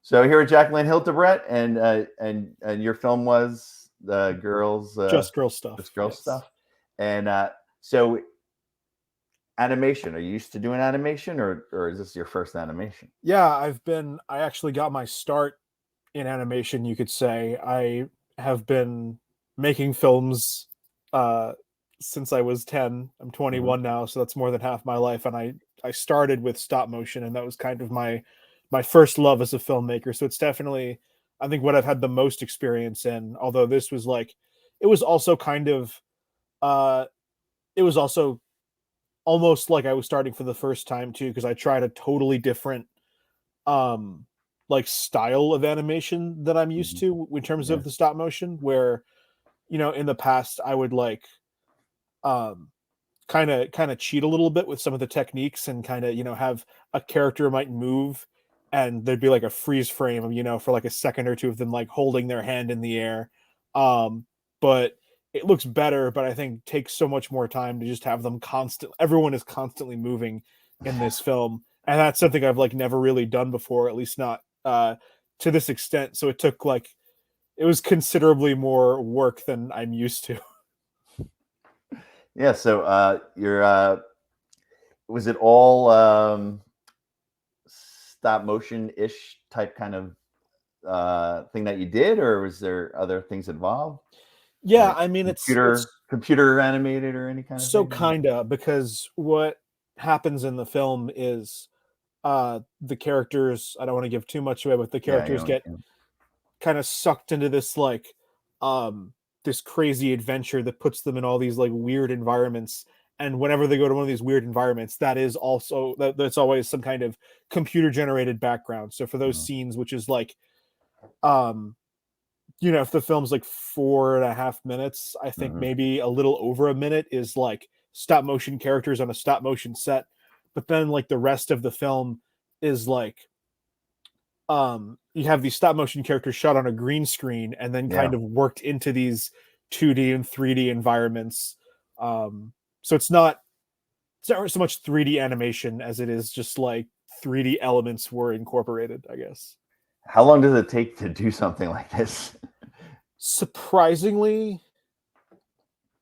So here at Jacqueline Hildebret, and your film was the girls, Just Girl Stuff. just girl Yes. stuff, and so animation. Are you used to doing animation, or is this your first animation? Yeah, I actually got my start in animation, you could say. I have been making films uh since I was 10. I'm Hmm. 21 now, so that's more than half my life, and I started with stop motion, and that was kind of my first love as a filmmaker. So it's definitely, I think, what I've had the most experience in, although this was like, it was also kind of uh it was also almost like I was starting for the first time too, because I tried a totally different um like style of animation that I'm used Hmm. to in terms Yeah. of the stop motion, where in the past I would like um kind of cheat a little bit with some of the techniques, and kind of have a character might move, and there'd be like a freeze frame of for like a second or two of them like holding their hand in the air. But it looks better, but I think takes so much more time to just have them everyone is constantly moving in this film, and that's something I've like never really done before, at least not to this extent. So it was considerably more work than I'm used to. Yeah. So your was it all stop motion ish type kind of thing that you did, or was there other things involved, Yeah, like I mean, it's computer animated or any kind of so thing? kinda, because what happens in the film is the characters, I don't want to give too much away, but the Yeah, you characters know, get kind of sucked into this like um this crazy adventure that puts them in all these like weird environments. And whenever they go to one of these weird environments, that's always some kind of computer generated background. So for those Mhm. scenes, which is like um if the film's like 4.5 minutes, I think Mhm. maybe a little over a minute is like stop motion characters on a stop motion set. But then like the rest of the film is like you have these stop motion characters shot on a green screen and then Yeah. kind of worked into these 2D and 3D environments. So it's not so much 3D animation as it is just like 3D elements were incorporated, I guess. How long does it take to do something like this? Surprisingly,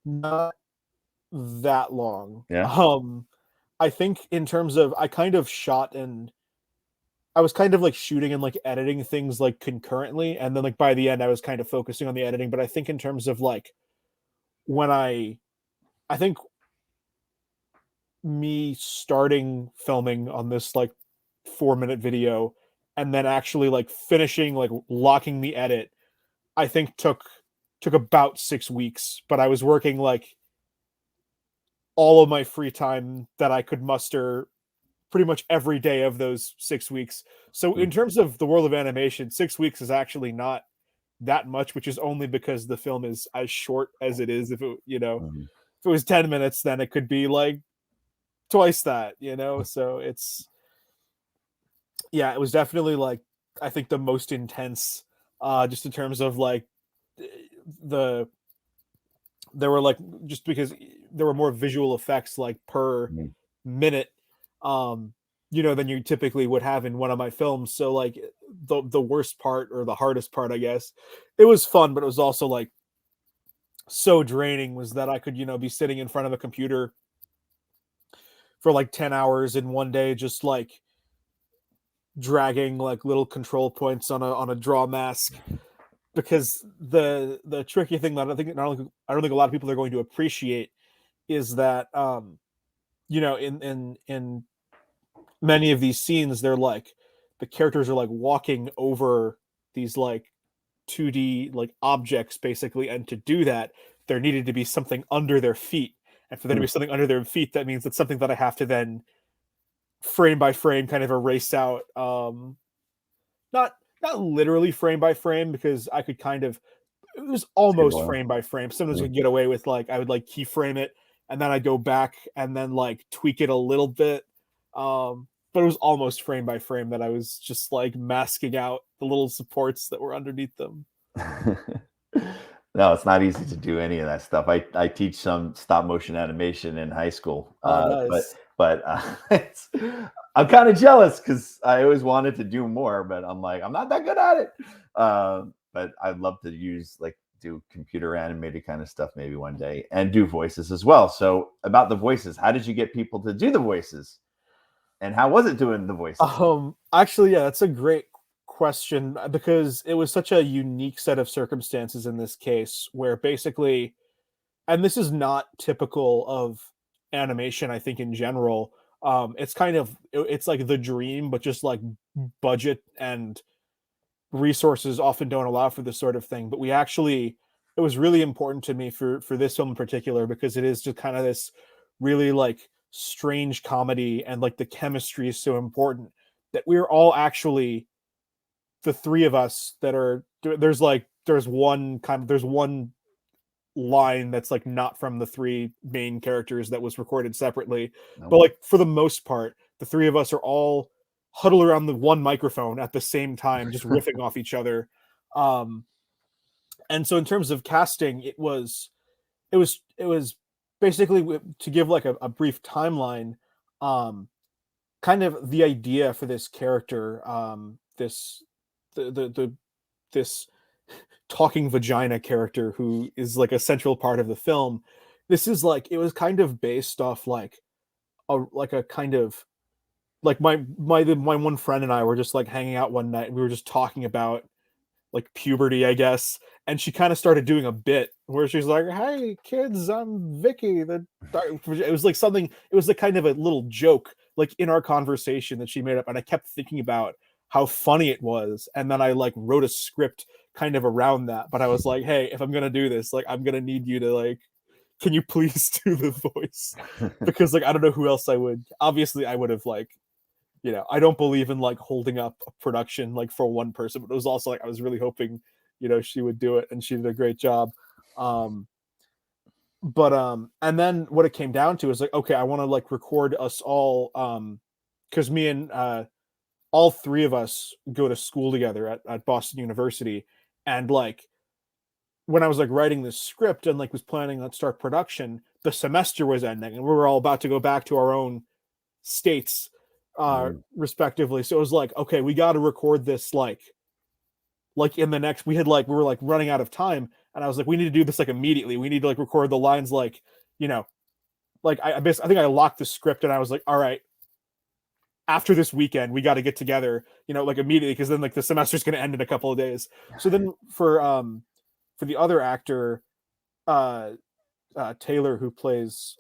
not that long. Yeah. I think in terms of, I kind of shot and I was kind of like shooting and like editing things like concurrently, and then like by the end I was kind of focusing on the editing. But I think in terms of like when I think me starting filming on this like 4-minute video and then actually like finishing, like locking the edit, I think took about 6 weeks. But I was working like all of my free time that I could muster pretty much every day of those 6 weeks. So Hmm. in terms of the world of animation, 6 weeks is actually not that much, which is only because the film is as short as it is. Mhm. If it was 10 minutes, then it could be like twice that. So yeah, it was definitely like, I think the most intense, just in terms of like the there were like, just because there were more visual effects like per Mhm. minute, um than you typically would have in one of my films. So like the worst part, or the hardest part, I guess, it was fun, but it was also like so draining, was that I could be sitting in front of a computer for like 10 hours in one day, just like dragging like little control points on a draw mask. Because the tricky thing that I don't think a lot of people are going to appreciate is that in many of these scenes, they're like, the characters are like walking over these like 2D like objects basically, and to do that there needed to be something under their feet, and for there to be something under their feet, that means it's something that I have to then frame by frame kind of erase out. Not literally frame by frame, because I could kind of, it was almost Table. frame by frame. Sometimes I Mhm. could get away with like, I would like keyframe it and then I'd go back and then like tweak it a little bit. But it was almost frame by frame that I was just like masking out the little supports that were underneath them. No, it's not easy to do any of that stuff. I teach some stop motion animation in high school, Oh, but nice. but I'm kind of jealous because I always wanted to do more, but I'm like, I'm not that good at it. But I'd love to use like do computer animated kind of stuff maybe one day and do voices as well. So about the voices, how did you get people to do the voices? And how was it doing the voices? Actually, yeah, that's a great question because it was such a unique set of circumstances in this case where basically, and this is not typical of animation, I think in general. It's kind of it's like the dream, but just like budget and resources often don't allow for this sort of thing. But we actually, it was really important to me for this film in particular because it is just kind of this really like strange comedy, and like the chemistry is so important that we're all actually the three of us that are there's one line that's like not from the three main characters that was recorded separately, but Nope. like for the most part the three of us are all huddled around the one microphone at the same time just riffing off each other. um and so in terms of casting, it was basically, to give like a brief timeline, um kind of the idea for this character, this the this talking vagina character who is like a central part of the film. This is like, it was kind of based off like a kind of like my one friend and I were just like hanging out one night. We were just talking about like puberty, I guess. And she kind of started doing a bit where she's like, "Hey kids, I'm Vicky." It was like something. It was like kind of a little joke, like in our conversation that she made up, and I kept thinking about how funny it was, and then I like wrote a script kind of around that. But I was like, "Hey, if I'm gonna do this, like, I'm gonna need you to like, can you please do the voice?" Because like I don't know who else I would. Obviously, I would have like, I don't believe in like holding up a production like for one person, but it was also like I was really hoping, she would do it, and she did a great job. Um, and then what it came down to is like, okay, I want to like record us all, because me and all three of us go to school together at Boston University, and like when I was like writing this script and like was planning on start production, the semester was ending, and we were all about to go back to our own states respectively. So it was like, okay, we got to record this like in the next, we were like running out of time, and I was like, we need to do this like immediately. We need to like record the lines like, you know, like I think I locked the script, and I was like, all right, after this weekend we got to get together, like immediately, because then like the semester's going to end in a couple of days. So then for the other actor, uh Taylor, who plays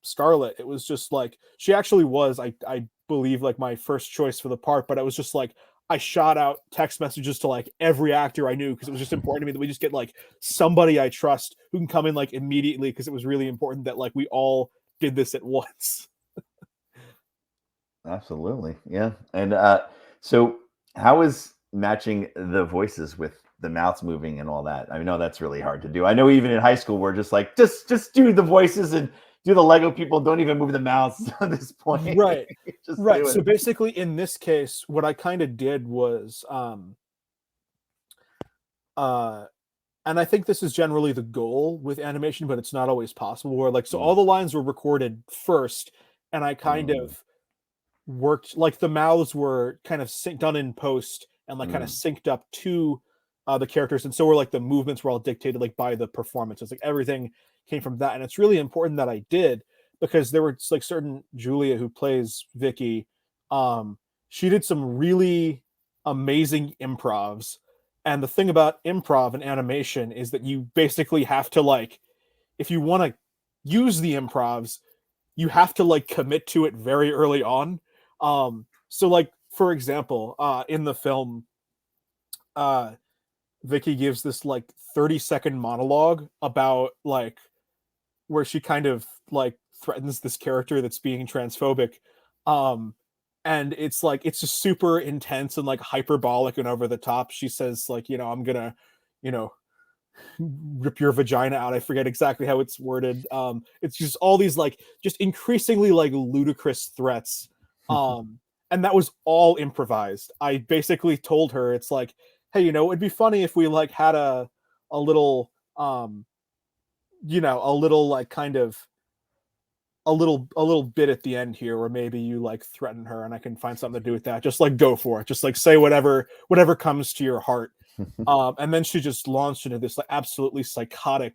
Scarlett, it was just like, she actually was, I believe, like my first choice for the part, but I was just like, I shot out text messages to like every actor I knew because it was just important to me that we just get like somebody I trust who can come in like immediately, because it was really important that like we all did this at once. Absolutely. Yeah. And so how is matching the voices with the mouths moving and all that? I know that's really hard to do. I know even in high school we're just like, just do the voices and do the Lego people, don't even move the mouths at this point. Right. Just Right. do So it. basically in this case, what I kind of did was uh and I think this is generally the goal with animation, but it's not always possible, where like, so Mm, all the lines were recorded first, and I kind mm, of worked like the mouths were kind of done in post and like kind of mm. synced up to the characters, and so were like the movements were all dictated like by the performances, like everything came from that. And it's really important that I did, because there were like certain, Julia, who plays Vicky, um she did some really amazing improvs. And the thing about improv and animation is that you basically have to like, if you want to use the improvs, you have to like commit to it very early on. So like, for example, in the film, uh Vicky gives this like 30-second monologue about like, where she kind of like threatens this character that's being transphobic. um and it's like, it's just super intense and like hyperbolic and over the top. She says like, I'm gonna, you know rip your vagina out. I forget exactly how it's worded. It's just all these like just increasingly like ludicrous threats. And that was all improvised. I basically told her, it's like, hey, it'd be funny if we like had a little a little like kind of a little bit at the end here where maybe you like threaten her and I can find something to do with that. Just like go for it. Just like say whatever comes to your heart. And then she just launched into this like absolutely psychotic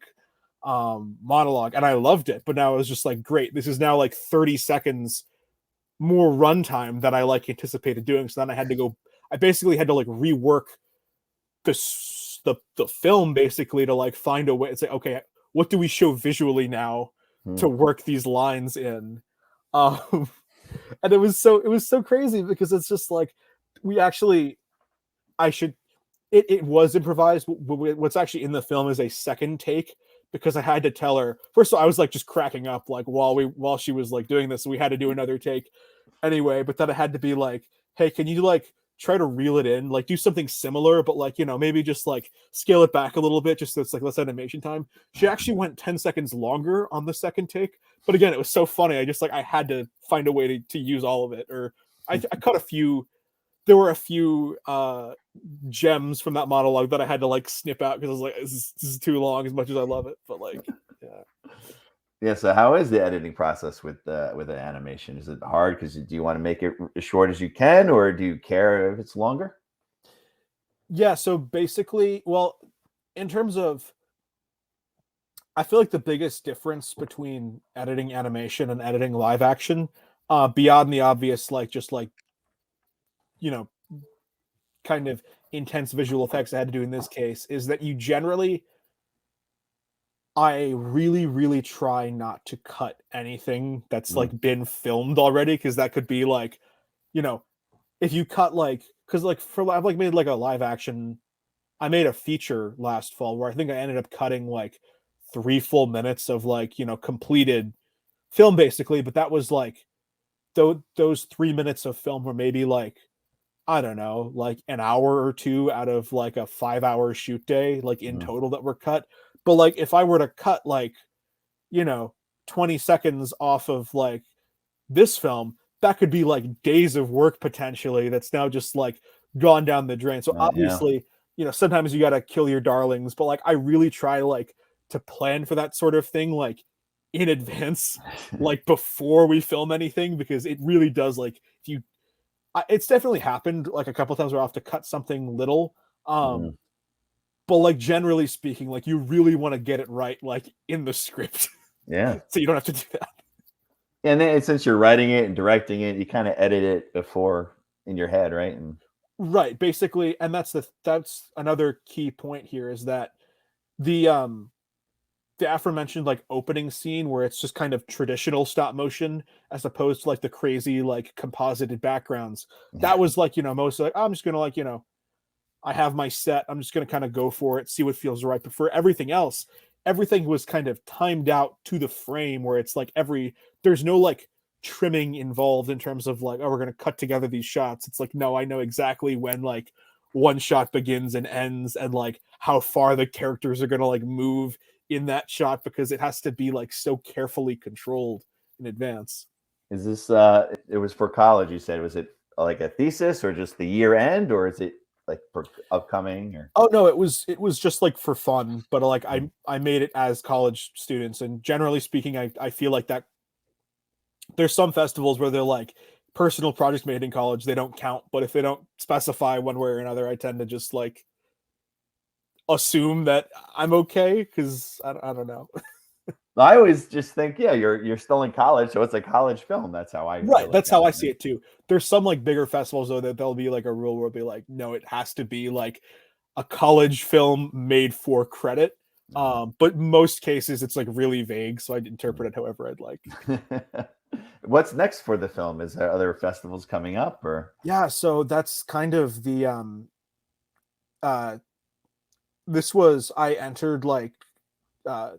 monologue, and I loved it. But now it was just like, great, this is now like 30 seconds more runtime than I like anticipated doing. So then I basically had to like rework the film basically to like find a way. It's like, okay, what do we show visually now to work these lines in? Um, and it was so crazy because it's just like we actually I should it was improvised. What's actually in the film is a second take because I had to tell her. First of all, I was like just cracking up like while she was like doing this. So we had to do another take anyway. But then I had to be like, hey, can you like try to reel it in, like do something similar, but like maybe just like scale it back a little bit, just so it's like less animation time. She actually went 10 seconds longer on the second take, but again, it was so funny. I had to find a way to use all of it, or I cut a few. There were a few gems from that monologue that I had to like snip out because I was like, this is too long as much as I love it. But like, yeah. Yeah. So how is the editing process with an animation? Is it hard? Because do you want to make it as short as you can, or do you care if it's longer? Yeah, so basically, well, in terms of, I feel like the biggest difference between editing animation and editing live action, beyond the obvious, like just like, you know, kind of intense visual effects I had to do in this case, is that I really, really try not to cut anything that's Mm, like been filmed already, because that could be like, you know, if you cut like, because like I've like made like a live action, I made a feature last fall where I think I ended up cutting like 3 full minutes of like, completed film basically, but that was like those 3 minutes of film were maybe like, I don't know, like an hour or two out of like a 5 hour shoot day, like in mm, total that were cut. But like if I were to cut like, you know, 20 seconds off of like this film, that could be like days of work potentially that's now just like gone down the drain. So yeah. obviously, sometimes you got to kill your darlings, but like I really try like to plan for that sort of thing like in advance, like before we film anything, because it really does like if you it's definitely happened like a couple times where I have to cut something little. Mm, But like generally speaking, like you really want to get it right like in the script. yeah. So you don't have to do that. And then since you're writing it and directing it, you kind of edit it before in your head, right? And Right, basically, and that's another key point here is that the aforementioned like opening scene where it's just kind of traditional stop motion as opposed to like the crazy like composited backgrounds. That was like, most like, I'm just gonna like, I have my set, I'm just gonna kind of go for it, see what feels right. But for everything else, everything was kind of timed out to the frame where it's like there's no like trimming involved in terms of like, oh, we're gonna cut together these shots. It's like, no, I know exactly when like one shot begins and ends and like how far the characters are gonna like move in that shot because it has to be like so carefully controlled in advance. is this it was for college, you said? Was it like a thesis or just the year end, or is it like for upcoming or Oh no, it was just like for fun, but like I made it as college students, and generally speaking, I feel like that there's some festivals where they're like personal projects made in college, they don't count, but if they don't specify one way or another, I tend to just like assume that I'm okay because I don't know. I always just think, yeah, you're still in college, so it's a college film. That's how I Right, look that's at how I it. see it too. There's some like bigger festivals though that there'll be like a rule where it'll be like, no, it has to be like a college film made for credit. Uh, But most cases it's like really vague, so I'd interpret it however I'd like. What's next for the film? Is there other festivals coming up, or Yeah, so that's kind of the uh this was I entered like uh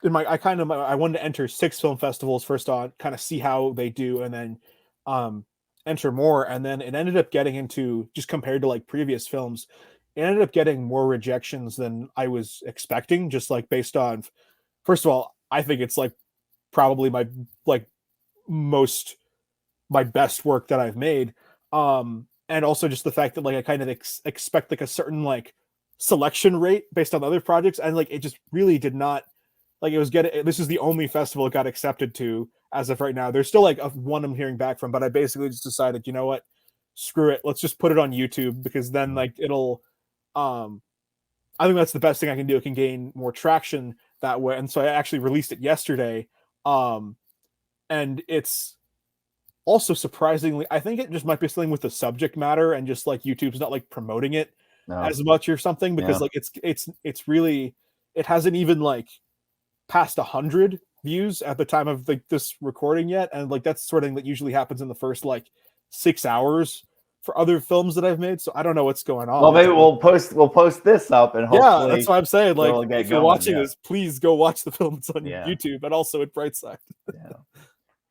in my I wanted to enter 6 film festivals first on, kind of see how they do, and then um enter more, and then it ended up getting into, just compared to like previous films, it ended up getting more rejections than I was expecting, just like based on, first of all, I think it's like probably my like most my best work that I've made. And also just the fact that like I kind of expect like a certain like selection rate based on other projects, and like it just really did not. Like it was getting, this is the only festival it got accepted to, as of right now. There's still like one I'm hearing back from, but I basically just decided, you know what, screw it, let's just put it on YouTube, because then like it'll I think that's the best thing I can do. It can gain more traction that way. And so I actually released it yesterday. And it's also surprisingly, I think it just might be something with the subject matter, and just like YouTube's not like promoting it as much or something, because like it's really, it hasn't even like past 100 views at the time of like this recording yet. And like that's the sort of thing that usually happens in the first like 6 hours for other films that I've made. So I don't know what's going on. Well, maybe we'll post this up, and yeah, that's what I'm saying. Like, if you're watching yeah. this, please go watch the films on Yeah. YouTube and also at Brightside. Yeah.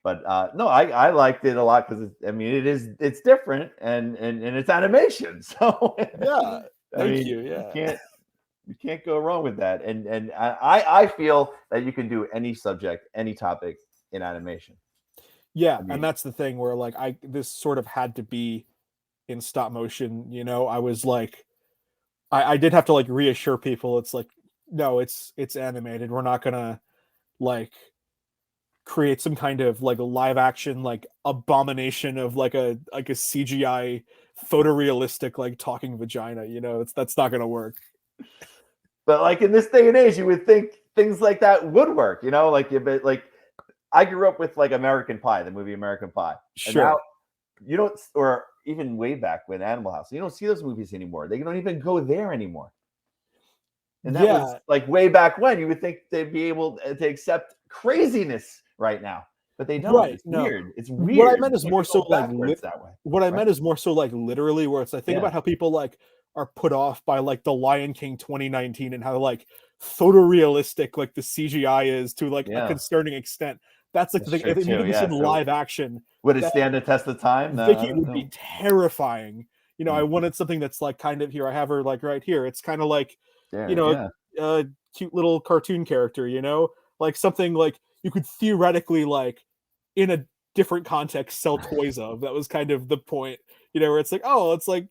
But no, I liked it a lot, because I mean it's different, and it's animation. So yeah, thank you. Yeah, you can't go wrong with that. And I feel that you can do any subject, any topic in animation. Yeah, I mean, and that's the thing where like this sort of had to be in stop motion. You know, I was like, I did have to like reassure people. It's like, no, it's animated. We're not gonna like create some kind of like a live action like abomination of like a CGI photorealistic like talking vagina. You know, that's not gonna work. but like in this day and age, you would think things like that would work. You know, like like I grew up with like American Pie, the movie American Pie. Sure. And now you don't, or even way back when Animal House, you don't see those movies anymore. They don't even go there anymore. And that was like way back when. You would think they'd be able to accept craziness right now, but they don't. Right, it's weird. It's weird. What I meant is more so like that way. What I meant is more so like literally, where it's like, think about how people like are put off by like the Lion King 2019 and how like photorealistic like the CGI is to like a concerning extent. That's like the thing. If you did this in live action, would it stand the test of time? No, Vicky would be terrifying. You know, I wanted something that's like kind of, here I have her like right here. It's kind of like, you know, a cute little cartoon character, you know, like something like you could theoretically like in a different context sell toys of. That was kind of the point, you know, where it's like, oh, it's like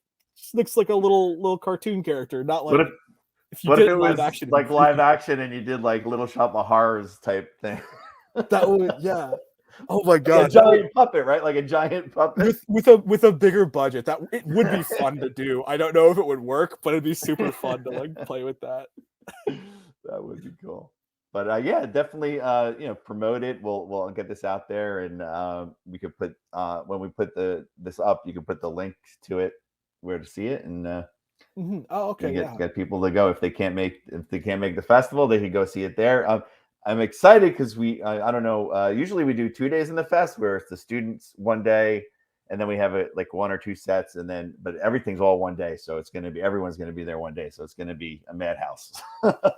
looks like a little cartoon character, not like if it was like live action and you did like Little Shop of Horrors type thing. That would, oh my god, like a giant puppet, right? Like a giant puppet with a bigger budget. That it would be fun to do. I don't know if it would work, but it'd be super fun to like play with that. That would be cool. But yeah, definitely you know, promote it. We'll get this out there, and we could put when we put this up, you can put the link to it where to see it, and oh, okay, get people to go. If they can't make the festival, they can go see it there. I'm excited because I don't know, usually we do 2 days in the fest, where it's the students one day, and then we have it like 1 or 2 sets, and then but everything's all one day, so it's going to be, everyone's going to be there one day, so it's going to be a madhouse.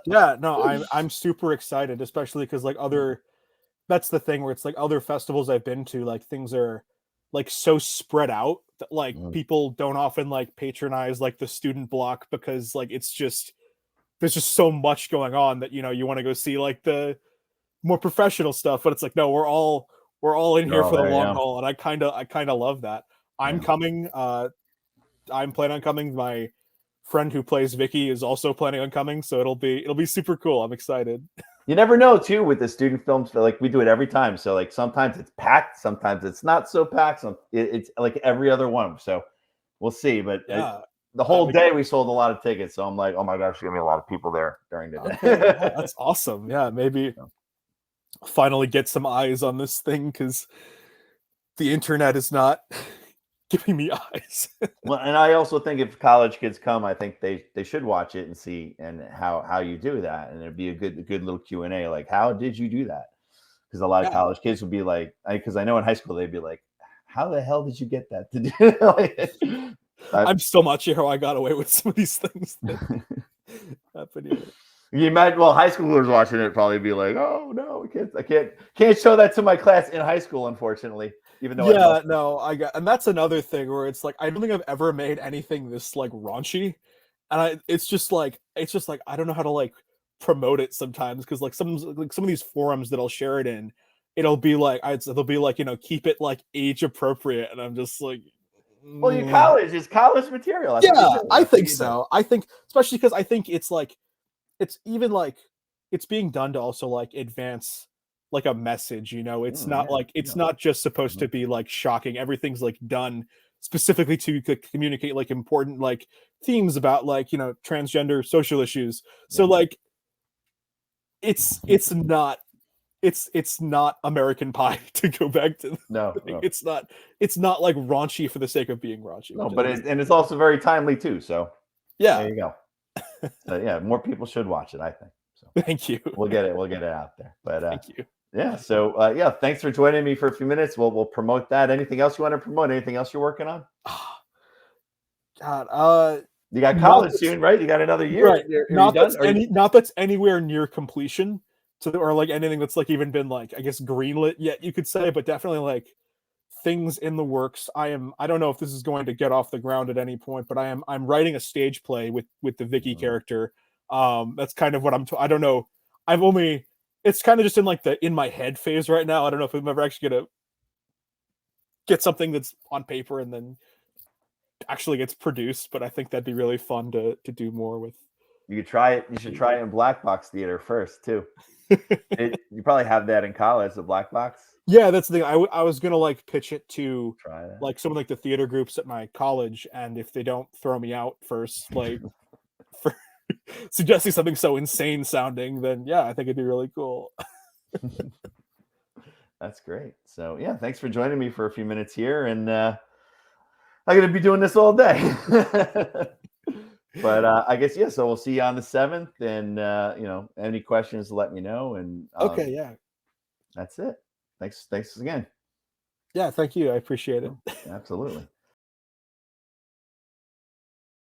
Yeah, no, I'm super excited, especially because like that's the thing where it's like other festivals I've been to, like things are like so spread out that like people don't often like patronize like the student block, because like it's just, there's just so much going on that, you know, you want to go see like the more professional stuff, but it's like, no, we're all in here for the long haul, and I kind of love that. I'm coming. I'm planning on coming. My friend who plays Vicky is also planning on coming, so it'll be super cool. I'm excited. You never know too with the student films. Like we do it every time, so like sometimes it's packed, sometimes it's not so packed. It's like every other one. So we'll see, but. The whole day we sold a lot of tickets, so I'm like, oh my gosh, there's gonna be a lot of people there during the day. Okay, that's awesome. Yeah, maybe finally get some eyes on this thing, because the internet is not giving me eyes. Well, and I also think if college kids come, I think they should watch it and see and how you do that, and it'd be a good little Q&A, like how did you do that? Because a lot of college kids would be like, because I know in high school they'd be like, how the hell did you get that to do? I'm still not sure how I got away with some of these things that happen here. You imagine, well, high schoolers watching it probably be like, "Oh no, I can't show that to my class in high school, unfortunately." Even though, and that's another thing where it's like, I don't think I've ever made anything this like raunchy, and it's just like I don't know how to like promote it sometimes, because like some of these forums that I'll share it in, it'll be like, you know, keep it like age appropriate, and I'm just like. Well, it's college material. I think so. I think, especially because I think it's like, it's even like, it's being done to also like advance like a message, you know. It's not Yeah, like it's yeah. not just supposed Mhm. to be like shocking. Everything's like done specifically to communicate like important like themes about like, you know, transgender social issues. So Yeah. like it's not American Pie to go back to the No, thing. no, It's not like raunchy for the sake of being raunchy, no, which I but think is it's also very timely too. So there yeah. you go. So yeah, more people should watch it, I think. So Thank you. we'll get it out there. But Thank you. yeah, so yeah, thanks for joining me for a few minutes. We'll promote that. Anything else you want to promote? Anything else you're working on? Ah, God, You got not college that's soon, right? You got another year. right. Are you done? Are you Not that's anywhere near completion. So or like anything that's like even been like I guess greenlit yet you could say, but definitely like things in the works. I don't know if this is going to get off the ground at any point, but I'm writing a stage play with the Vicky Mhm. character. That's kind of what I don't know. I've only it's kind of just in like the in my head phase right now. I don't know if I'm ever actually gonna get something that's on paper and then actually gets produced, but I think that'd be really fun to do more with. You could try it. You should try it in black box theater first too. You probably have that in college, the black box. Yeah, that's the thing. I was gonna like pitch it to Try that. like some of like the theater groups at my college, and if they don't throw me out first, like for suggesting something so insane sounding, then yeah, I think it'd be really cool. That's great. So yeah, thanks for joining me for a few minutes here, and I'm gonna be doing this all day. But I guess yeah. So we'll see you on the 7th, and any questions, let me know, and Okay, yeah, that's it. Thanks again. yeah. Thank you. I appreciate it. Absolutely.